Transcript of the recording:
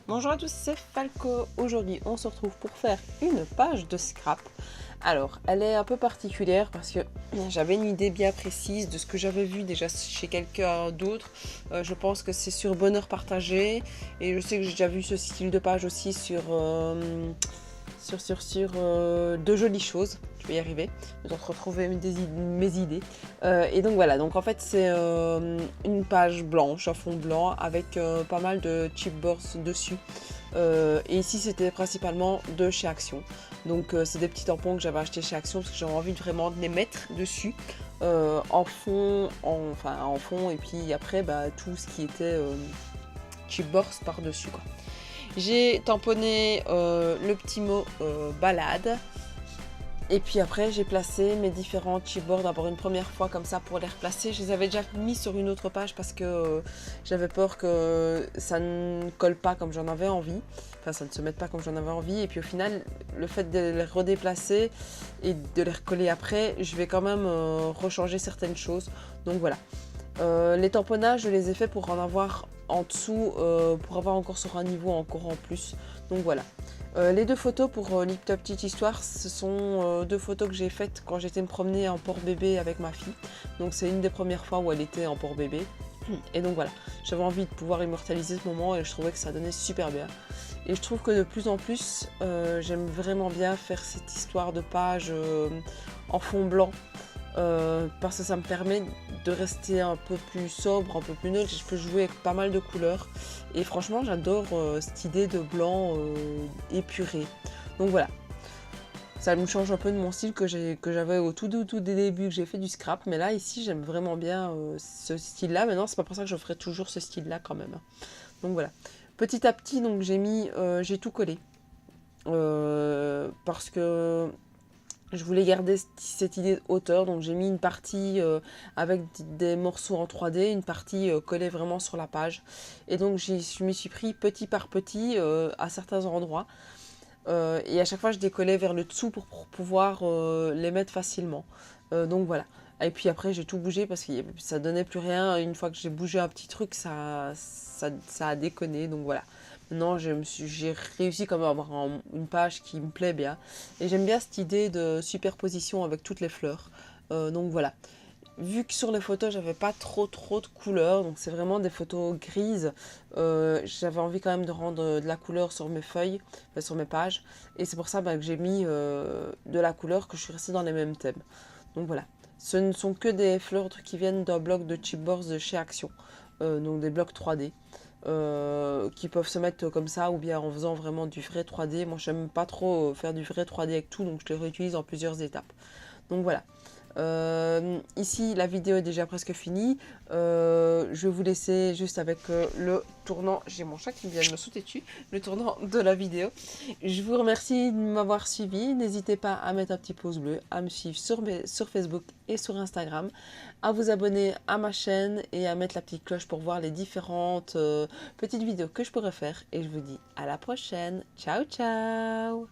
Bonjour à tous, c'est Falco. Aujourd'hui, on se retrouve pour faire une page de scrap. Alors, elle est un peu particulière parce que j'avais une idée bien précise de ce que j'avais vu déjà chez quelqu'un d'autre. Je pense que c'est sur Bonheur Partagé et je sais que j'ai déjà vu ce style de page aussi sur De Jolies Choses. Je vais y arriver, je dois retrouver mes idées. Et donc voilà, donc en fait c'est une page blanche, un fond blanc avec pas mal de chipboards dessus. Et ici c'était principalement de chez Action. Donc c'est des petits tampons que j'avais achetés chez Action parce que j'avais envie vraiment de les mettre dessus. En fond, en fond, et puis après tout ce qui était chipboards par-dessus quoi. J'ai tamponné le petit mot balade. Et puis après, j'ai placé mes différents chipboards d'abord une première fois comme ça pour les replacer. Je les avais déjà mis sur une autre page parce que j'avais peur que ça ne colle pas comme j'en avais envie. Enfin, ça ne se mette pas comme j'en avais envie. Et puis au final, le fait de les redéplacer et de les recoller après, je vais quand même rechanger certaines choses. Donc voilà. Les tamponnages, je les ai faits pour en avoir en dessous, pour avoir encore sur un niveau encore en plus. Donc voilà. Les deux photos pour ta petite histoire, ce sont deux photos que j'ai faites quand j'étais me promener en port bébé avec ma fille. Donc c'est une des premières fois où elle était en port bébé. Et donc voilà, j'avais envie de pouvoir immortaliser ce moment et je trouvais que ça donnait super bien. Et je trouve que de plus en plus, j'aime vraiment bien faire cette histoire de page en fond blanc. Parce que ça me permet de rester un peu plus sobre, un peu plus neutre, je peux jouer avec pas mal de couleurs et franchement j'adore cette idée de blanc épuré. Donc voilà, ça me change un peu de mon style que j'avais au tout début que j'ai fait du scrap, mais là ici j'aime vraiment bien ce style là. Maintenant c'est pas pour ça que je ferai toujours ce style là quand même. Donc voilà, petit à petit donc j'ai tout collé parce que je voulais garder cette idée de hauteur, donc j'ai mis une partie avec des morceaux en 3D, une partie collée vraiment sur la page. Et donc je m'y suis pris petit par petit à certains endroits. Et à chaque fois je décollais vers le dessous pour pouvoir les mettre facilement. Donc voilà. Et puis après j'ai tout bougé parce que ça donnait plus rien. Une fois que j'ai bougé un petit truc, ça a déconné. Donc voilà. Maintenant j'ai réussi quand même à avoir une page qui me plaît bien. Et j'aime bien cette idée de superposition avec toutes les fleurs. Donc voilà. Vu que sur les photos j'avais pas trop de couleurs, donc c'est vraiment des photos grises, j'avais envie quand même de rendre de la couleur sur mes feuilles, enfin, sur mes pages, et c'est pour ça que j'ai mis de la couleur, que je suis restée dans les mêmes thèmes. Donc voilà, ce ne sont que des fleurs qui viennent d'un bloc de chipboards de chez Action, donc des blocs 3D. Qui peuvent se mettre comme ça ou bien en faisant vraiment du vrai 3D. Moi j'aime pas trop faire du vrai 3D avec tout, donc je les réutilise en plusieurs étapes. Donc voilà. Ici la vidéo est déjà presque finie. Je vais vous laisser juste avec le tournant. J'ai mon chat qui vient de me sauter dessus. Le tournant de la vidéo. Je vous remercie de m'avoir suivi. N'hésitez pas à mettre un petit pouce bleu, à me suivre sur Facebook et sur Instagram, à vous abonner à ma chaîne et à mettre la petite cloche pour voir les différentes petites vidéos que je pourrais faire. Et je vous dis à la prochaine. Ciao ciao.